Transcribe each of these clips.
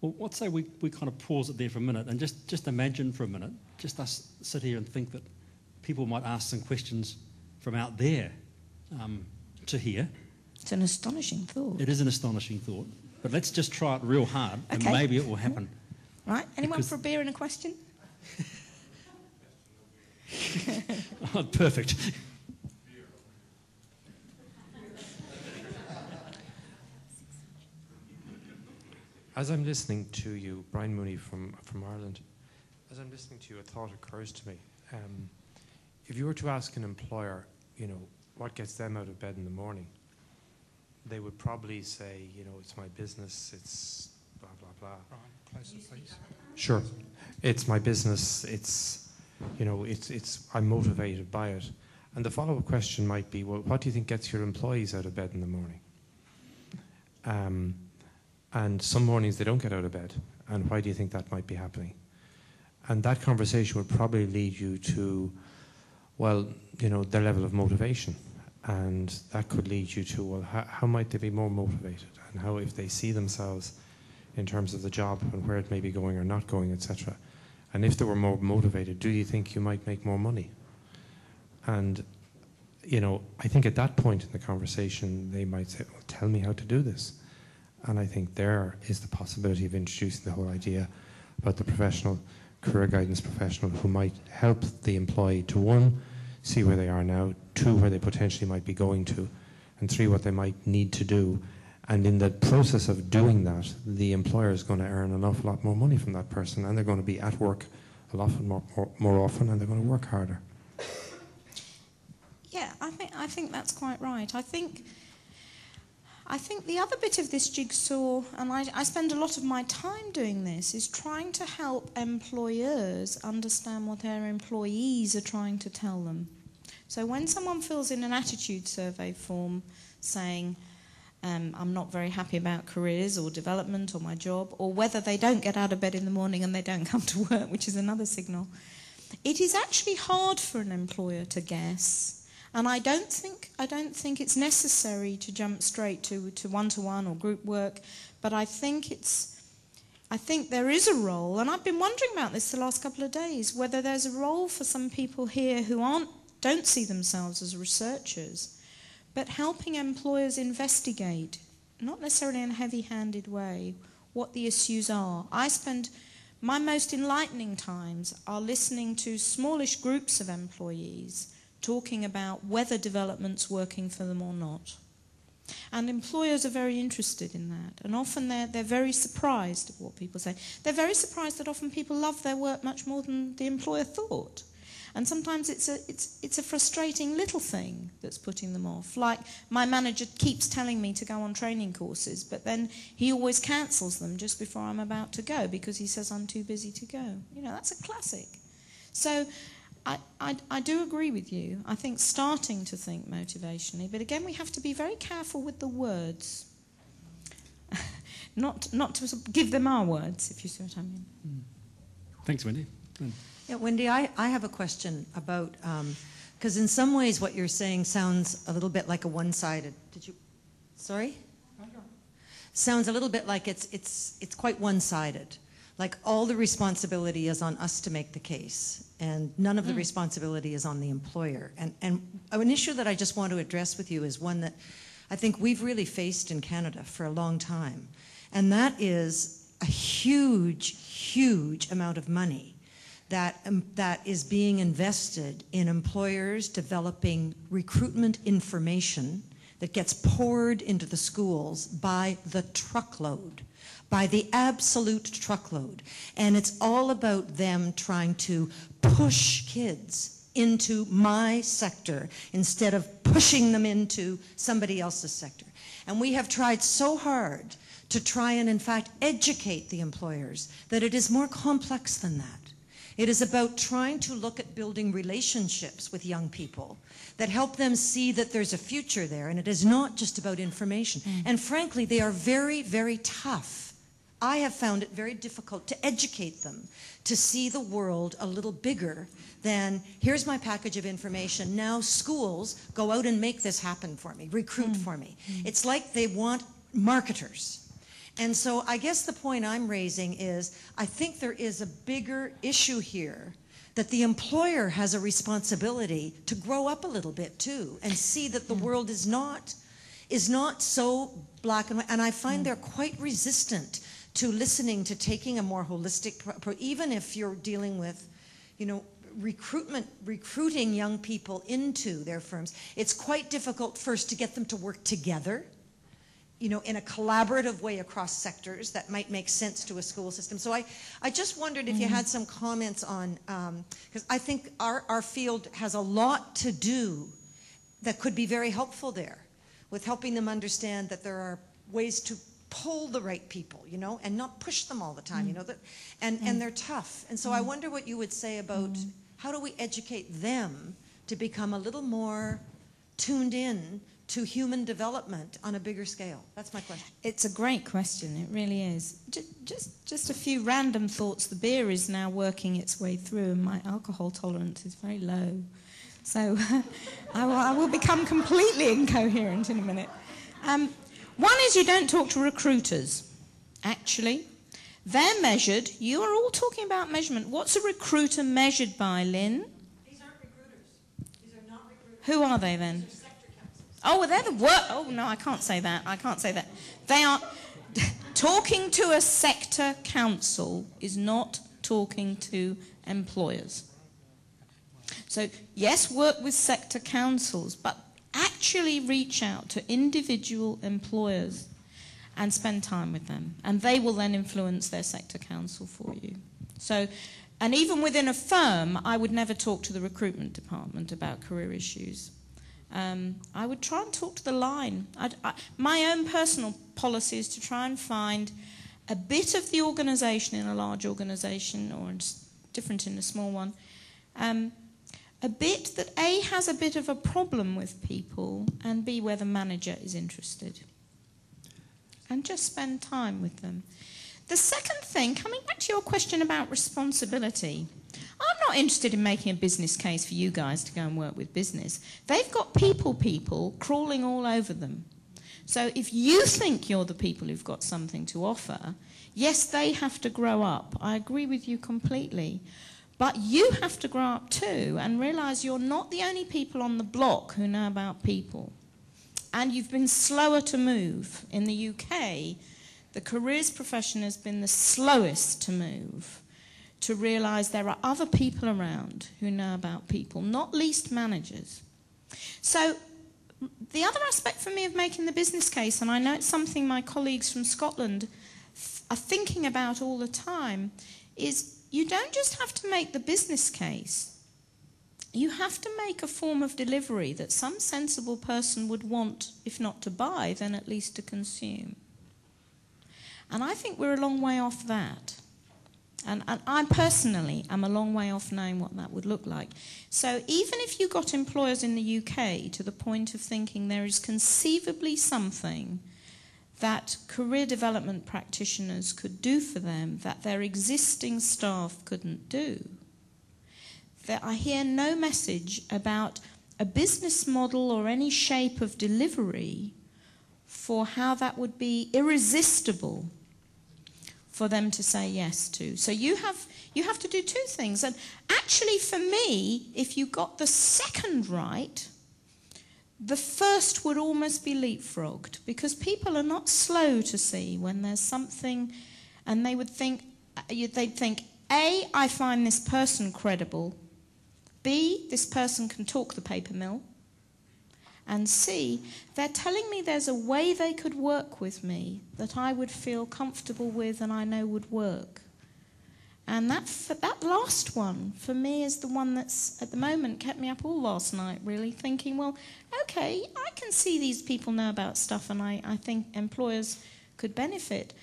Well, let's say we kind of pause it there for a minute and just imagine for a minute, just us sit here and think that people might ask some questions from out there to here. It's an astonishing thought. It is an astonishing thought. But let's just try it real hard and maybe it will happen. Right, anyone for a beer and a question? Oh, perfect. As I'm listening to you, Brian Mooney from Ireland, as I'm listening to you, a thought occurs to me. If you were to ask an employer, what gets them out of bed in the morning, they would probably say, it's my business, it's blah, blah, blah. Brian, closer, please. Sure. It's my business, I'm motivated by it. And the follow-up question might be, well, what do you think gets your employees out of bed in the morning? And some mornings they don't get out of bed. And why do you think that might be happening? And that conversation would probably lead you to, well, their level of motivation. And that could lead you to, well, how might they be more motivated? And how, if they see themselves in terms of the job and where it may be going or not going, etc. And if they were more motivated, do you think you might make more money? And, I think at that point in the conversation, they might say, well, tell me how to do this. And I think there is the possibility of introducing the whole idea about the professional, career guidance professional who might help the employee to, one, see where they are now, two, where they potentially might be going to, and three, what they might need to do. And in the process of doing that, the employer is going to earn an awful lot more money from that person, and they're going to be at work a lot more often, and they're going to work harder. Yeah, I think that's quite right. I think the other bit of this jigsaw, and I spend a lot of my time doing this, is trying to help employers understand what their employees are trying to tell them. So when someone fills in an attitude survey form saying, I'm not very happy about careers or development or my job, or whether they don't get out of bed in the morning and they don't come to work, which is another signal, it is actually hard for an employer to guess. And I don't think it's necessary to jump straight to one-to-one or group work, but I think there is a role, and I've been wondering about this the last couple of days, whether there's a role for some people here who don't see themselves as researchers, but helping employers investigate, not necessarily in a heavy-handed way, what the issues are. My most enlightening times are listening to smallish groups of employees talking about whether development's working for them or not. And employers are very interested in that. And often they're very surprised at what people say. They're very surprised that often people love their work much more than the employer thought. And sometimes it's a frustrating little thing that's putting them off. Like, my manager keeps telling me to go on training courses, but then he always cancels them just before I'm about to go because he says I'm too busy to go. That's a classic. So I do agree with you. I think starting to think motivationally, but again, we have to be very careful with the words. not to give them our words, if you see what I mean. Thanks, Wendy. Yeah, Wendy, I have a question about, because in some ways what you're saying sounds a little bit like a one-sided, sorry? Sounds a little bit like it's quite one-sided. Like all the responsibility is on us to make the case, and none of the responsibility is on the employer. And an issue that I just want to address with you is one that I think we've really faced in Canada for a long time, and that is a huge, huge amount of money that is being invested in employers developing recruitment information that gets poured into the schools by the truckload. By the absolute truckload. And it's all about them trying to push kids into my sector instead of pushing them into somebody else's sector. And we have tried so hard to try and, in fact, educate the employers that it is more complex than that. It is about trying to look at building relationships with young people that help them see that there's a future there, and it is not just about information. And frankly, they are very, very tough. I have found it very difficult to educate them to see the world a little bigger than, here's my package of information, now schools go out and make this happen for me, recruit for me. It's like they want marketers. And so I guess the point I'm raising is I think there is a bigger issue here, that the employer has a responsibility to grow up a little bit too and see that the world is not so black and white. And I find they're quite resistant to listening, to taking a more holistic approach, even if you're dealing with, you know, recruiting young people into their firms. It's quite difficult first to get them to work together, you know, in a collaborative way across sectors that might make sense to a school system. So I just wondered if you had some comments on, because I think our field has a lot to do that could be very helpful there, with helping them understand that there are ways to pull the right people, you know, and not push them all the time, you know, and they're tough. And so I wonder what you would say about how do we educate them to become a little more tuned in to human development on a bigger scale? That's my question. It's a great question, it really is. Just a few random thoughts. The beer is now working its way through and my alcohol tolerance is very low. So I will become completely incoherent in a minute. One is you don't talk to recruiters, actually. They're measured. You are all talking about measurement. What's a recruiter measured by, Lynn? These aren't recruiters. These are not recruiters. Who are they then? These are sector councils. Oh, well, they're the work. Oh, no, I can't say that. I can't say that. They are... Talking to a sector council is not talking to employers. So, yes, work with sector councils, but actually reach out to individual employers and spend time with them. And they will then influence their sector council for you. So, and even within a firm, I would never talk to the recruitment department about career issues. I would try and talk to the line. My own personal policy is to try and find a bit of the organisation in a large organisation, or different in a small one, a bit that A, has a bit of a problem with people, and B, where the manager is interested. And just spend time with them. The second thing, coming back to your question about responsibility, I'm not interested in making a business case for you guys to go and work with business. They've got people crawling all over them. So if you think you're the people who've got something to offer, yes, they have to grow up. I agree with you completely. But you have to grow up too and realise you're not the only people on the block who know about people. And you've been slower to move. In the UK, the careers profession has been the slowest to move, to realise there are other people around who know about people, not least managers. So the other aspect for me of making the business case, and I know it's something my colleagues from Scotland are thinking about all the time, is you don't just have to make the business case. You have to make a form of delivery that some sensible person would want, if not to buy, then at least to consume. And I think we're a long way off that. And I personally am a long way off knowing what that would look like. So even if you got employers in the UK to the point of thinking there is conceivably something that career development practitioners could do for them that their existing staff couldn't do, that I hear no message about a business model or any shape of delivery for how that would be irresistible for them to say yes to. So you have to do two things. And actually for me, if you got the second right, the first would almost be leapfrogged, because people are not slow to see when there's something, and they'd think, A, I find this person credible, B, this person can talk the paper mill, and C, they're telling me there's a way they could work with me that I would feel comfortable with and I know would work. And that last one, for me, is the one that's, at the moment, kept me up all last night, really, thinking, well, okay, I can see these people know about stuff and I think employers could benefit.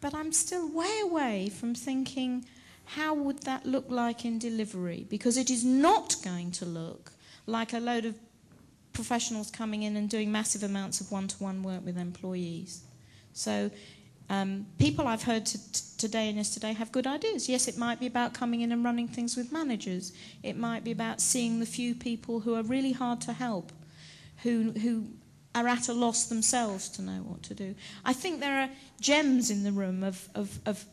But I'm still way away from thinking, how would that look like in delivery? Because it is not going to look like a load of professionals coming in and doing massive amounts of one-to-one work with employees. So people I've heard today and yesterday have good ideas. Yes, it might be about coming in and running things with managers. It might be about seeing the few people who are really hard to help, who are at a loss themselves to know what to do. I think there are gems in the room of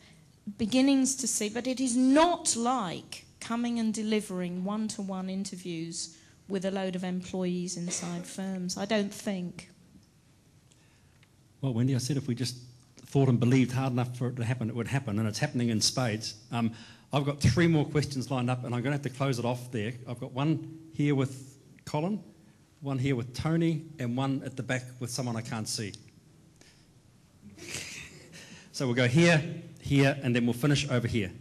beginnings to see, but it is not like coming and delivering one-to-one interviews with a load of employees inside firms. I don't think. Well, Wendy, I said if we just thought and believed hard enough for it to happen, it would happen, and it's happening in spades. I've got 3 more questions lined up, and I'm going to have to close it off there. I've got one here with Colin, one here with Tony, and one at the back with someone I can't see. So we'll go here, here, and then we'll finish over here.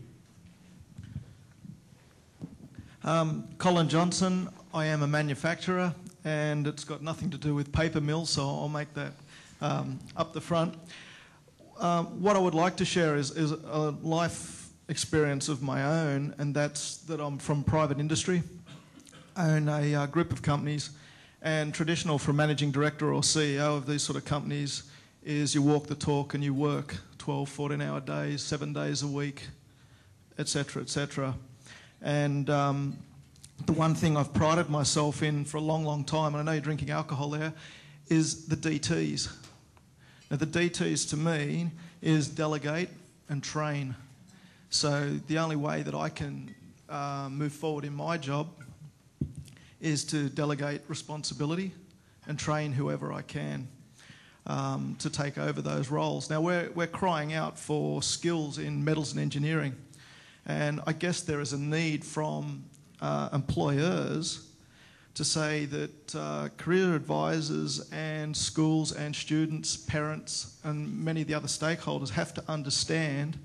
Colin Johnson. I am a manufacturer, and it's got nothing to do with paper mills, so I'll make that up the front. What I would like to share is a life experience of my own, and that's that I'm from private industry. I own a group of companies, and traditional for a managing director or CEO of these sort of companies is you walk the talk and you work 12, 14-hour days, 7 days a week, etc., etc. And the one thing I've prided myself in for a long, long time, and I know you're drinking alcohol there, is the DTs. Now, the DTs to me is delegate and train. So the only way that I can move forward in my job is to delegate responsibility and train whoever I can to take over those roles. Now, we're crying out for skills in metals and engineering, and I guess there is a need from employers to say that career advisors and schools and students, parents, and many of the other stakeholders have to understand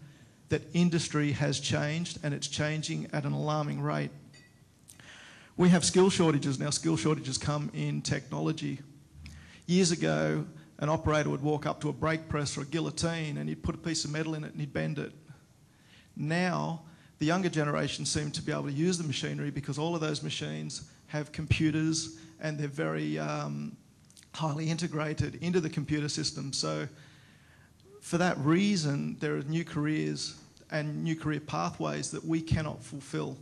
that industry has changed, and it's changing at an alarming rate. We have skill shortages now. Skill shortages come in technology. Years ago, an operator would walk up to a brake press or a guillotine and he'd put a piece of metal in it and he'd bend it. Now, the younger generation seem to be able to use the machinery because all of those machines have computers and they're very highly integrated into the computer system. So for that reason, there are new careers and new career pathways that we cannot fulfill.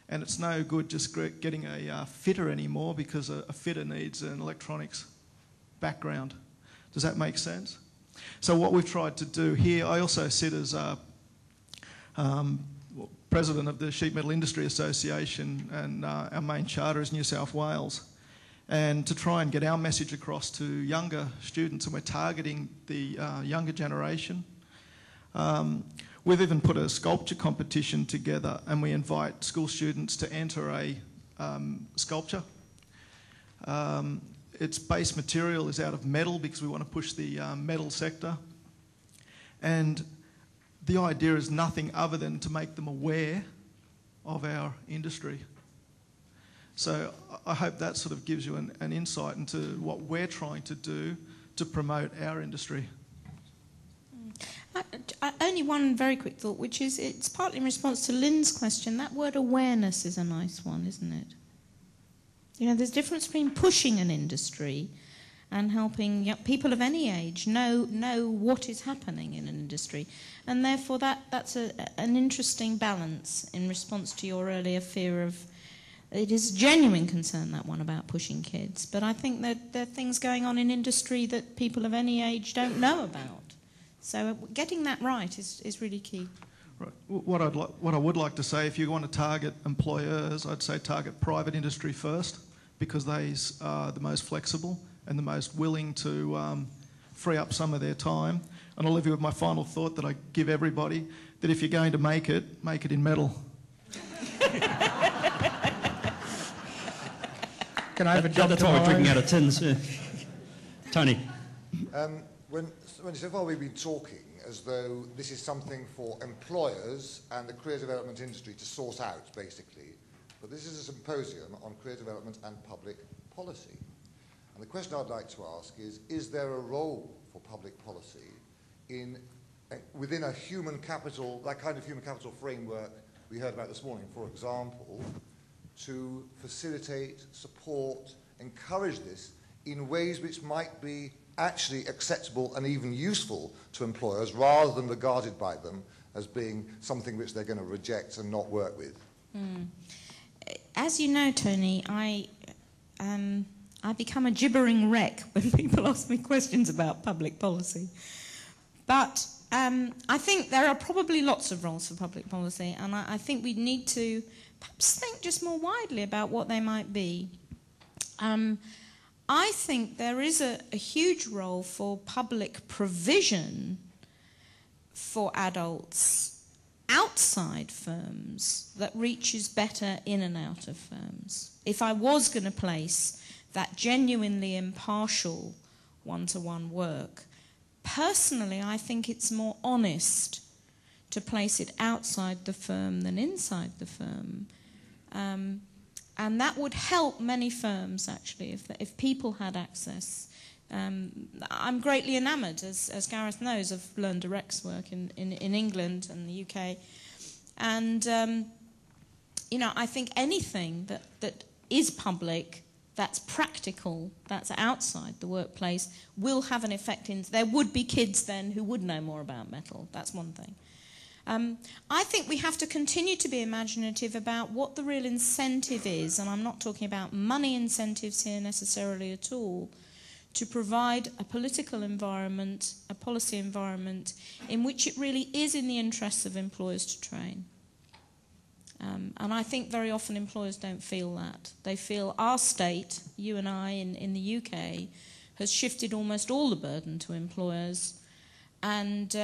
And it's no good just getting a fitter anymore because a fitter needs an electronics background. Does that make sense? So what we've tried to do here, I also sit as president of the Sheet Metal Industry Association, and our main charter is New South Wales. And to try and get our message across to younger students, and we're targeting the younger generation. We've even put a sculpture competition together, and we invite school students to enter a sculpture. Its base material is out of metal because we want to push the metal sector. And the idea is nothing other than to make them aware of our industry. So I hope that sort of gives you an insight into what we're trying to do to promote our industry. Only one very quick thought, which is it's partly in response to Lynn's question. That word awareness is a nice one, isn't it? You know, there's a difference between pushing an industry and helping people of any age know what is happening in an industry. And therefore that's an interesting balance in response to your earlier fear of, it is a genuine concern, that one about pushing kids. But I think that there are things going on in industry that people of any age don't know about. So getting that right is really key. Right. What I would like to say, if you want to target employers, I'd say target private industry first, because they are the most flexible and the most willing to free up some of their time. And I'll leave you with my final thought that I give everybody, that if you're going to make it in metal. Can I have a jump? That's why we're drinking out of tins. Tony. When so far we've been talking as though this is something for employers and the career development industry to sort out, basically. But this is a symposium on career development and public policy. And the question I'd like to ask is there a role for public policy within a human capital, that kind of human capital framework we heard about this morning, for example, to facilitate, support, encourage this in ways which might be actually acceptable and even useful to employers rather than regarded by them as being something which they're going to reject and not work with? As you know, Tony, I become a gibbering wreck when people ask me questions about public policy. But I think there are probably lots of roles for public policy, and I think we need to perhaps think just more widely about what they might be. I think there is a huge role for public provision for adults outside firms that reaches better in and out of firms. If I was going to place that genuinely impartial one-to-one work, personally I think it's more honest to place it outside the firm than inside the firm. And that would help many firms, actually, if people had access. I'm greatly enamoured, as Gareth knows, of Learn Direct's work in England and the UK. And, you know, I think anything that is public, that's practical, that's outside the workplace, will have an effect in... There would be kids then who would know more about metal. That's one thing. I think we have to continue to be imaginative about what the real incentive is, and I'm not talking about money incentives here necessarily at all, to provide a political environment, a policy environment, in which it really is in the interests of employers to train. And I think very often employers don't feel that. They feel our state, you and I in the UK, has shifted almost all the burden to employers, and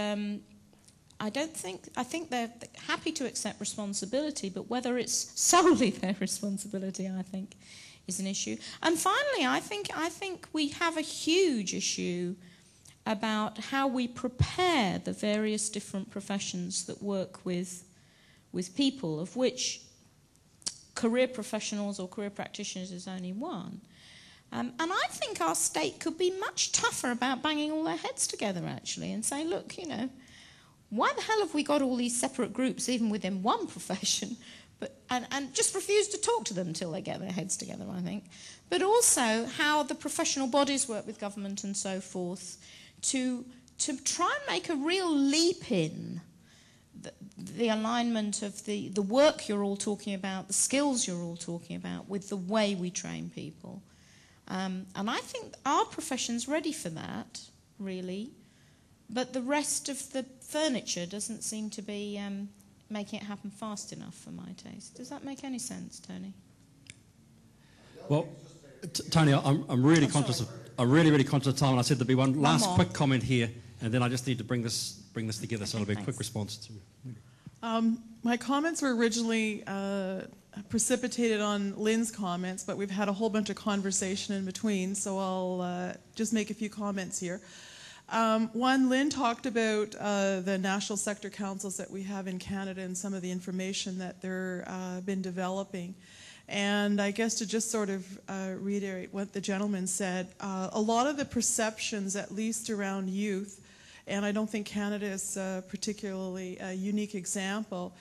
I think they're happy to accept responsibility, but whether it's solely their responsibility, I think, is an issue. And finally, I think we have a huge issue about how we prepare the various different professions that work with people, of which career professionals or career practitioners is only one. And I think our state could be much tougher about banging all their heads together, actually, and say, look, you know, why the hell have we got all these separate groups even within one profession, and just refuse to talk to them until they get their heads together, I think. But also how the professional bodies work with government and so forth to try and make a real leap in the alignment of the work you're all talking about, the skills you're all talking about, with the way we train people. And I think our profession's ready for that, really. But the rest of the furniture doesn't seem to be making it happen fast enough for my taste. Does that make any sense, Tony? Well, Tony, I'm really conscious of really conscious of time, and I said there'd be one last quick comment here, and then I just need to bring this together. So it'll be a quick response to. My comments were originally precipitated on Lynn's comments, but we've had a whole bunch of conversation in between, so I'll just make a few comments here. One, Lynn talked about the national sector councils that we have in Canada and some of the information that they're been developing. And I guess to just sort of reiterate what the gentleman said, a lot of the perceptions, at least around youth, and I don't think Canada is particularly a unique example,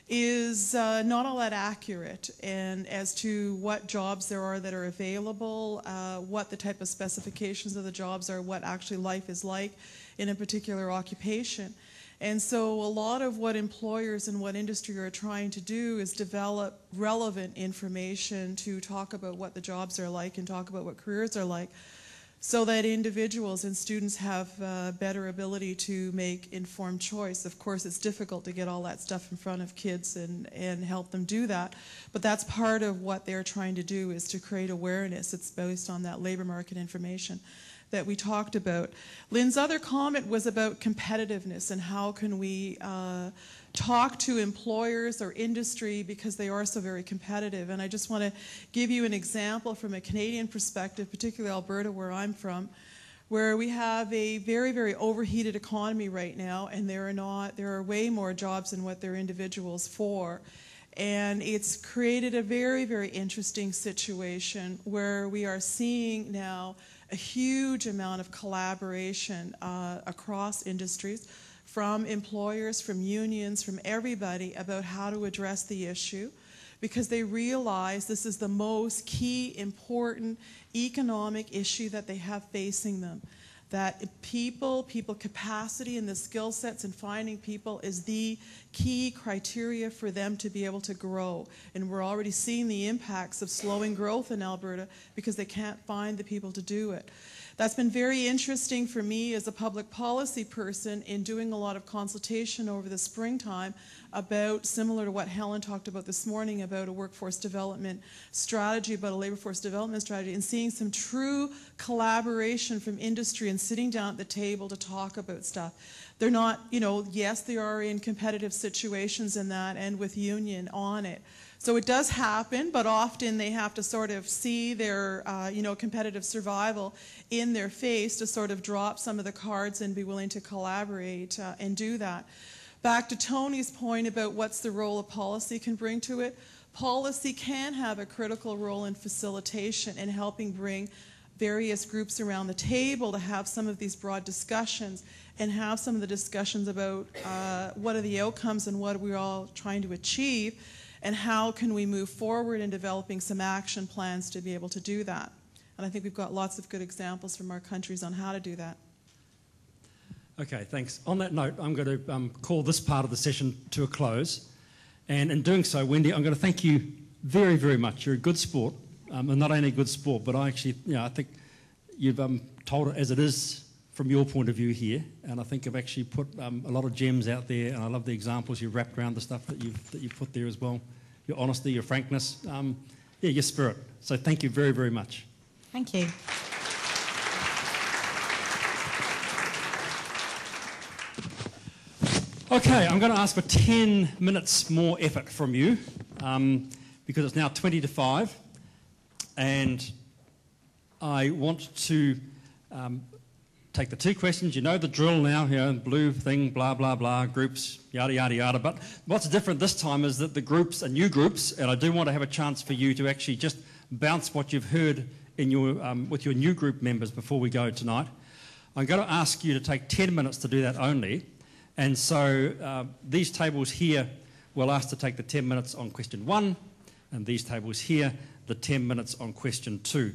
is not all that accurate, and as to what jobs there are that are available, what the type of specifications of the jobs are, what actually life is like in a particular occupation. And so a lot of what employers and what industry are trying to do is develop relevant information to talk about what the jobs are like and talk about what careers are like, so that individuals and students have better ability to make informed choice. Of course, it's difficult to get all that stuff in front of kids and help them do that, but that's part of what they're trying to do, is to create awareness. It's based on that labor market information that we talked about. Lynn's other comment was about competitiveness and how can we talk to employers or industry because they are so very competitive. And I just want to give you an example from a Canadian perspective, particularly Alberta, where I'm from, where we have a very, very overheated economy right now, and there are way more jobs than what there are individuals for. And it's created a very, very interesting situation where we are seeing now a huge amount of collaboration across industries, from employers, from unions, from everybody, about how to address the issue, because they realize this is the most key, important economic issue that they have facing them. that people capacity and the skill sets and finding people is the key criteria for them to be able to grow. And we're already seeing the impacts of slowing growth in Alberta because they can't find the people to do it. That's been very interesting for me as a public policy person in doing a lot of consultation over the springtime about, similar to what Helen talked about this morning, about a workforce development strategy, about a labor force development strategy, and seeing some true collaboration from industry and sitting down at the table to talk about stuff. They're not, you know, yes, they are in competitive situations in that and with union on it. So it does happen, but often they have to sort of see their, you know, competitive survival in their face to sort of drop some of the cards and be willing to collaborate and do that. Back to Tony's point about what's the role of policy can bring to it. Policy can have a critical role in facilitation and helping bring various groups around the table to have some of these broad discussions and have some of the discussions about what are the outcomes and what are we all trying to achieve, and how can we move forward in developing some action plans to be able to do that. And I think we've got lots of good examples from our countries on how to do that. Okay, thanks. On that note, I'm going to call this part of the session to a close. And in doing so, Wendy, I'm going to thank you very, very much. You're a good sport, and not only a good sport, but I actually, you know, I think you've told it as it is from your point of view here, and I think you've actually put a lot of gems out there, and I love the examples you've wrapped around the stuff that you've put there as well. Your honesty, your frankness, yeah, your spirit. So thank you very, very much. Thank you. Okay, I'm going to ask for 10 minutes more effort from you because it's now 20 to 5 and I want to take the two questions. You know the drill now, you know, blue thing, blah, blah, blah, groups, yada, yada, yada. But what's different this time is that the groups are new groups, and I do want to have a chance for you to actually just bounce what you've heard in your, with your new group members before we go tonight. I'm going to ask you to take 10 minutes to do that only. And so these tables here will ask to take the 10 minutes on question 1, and these tables here, the 10 minutes on question 2.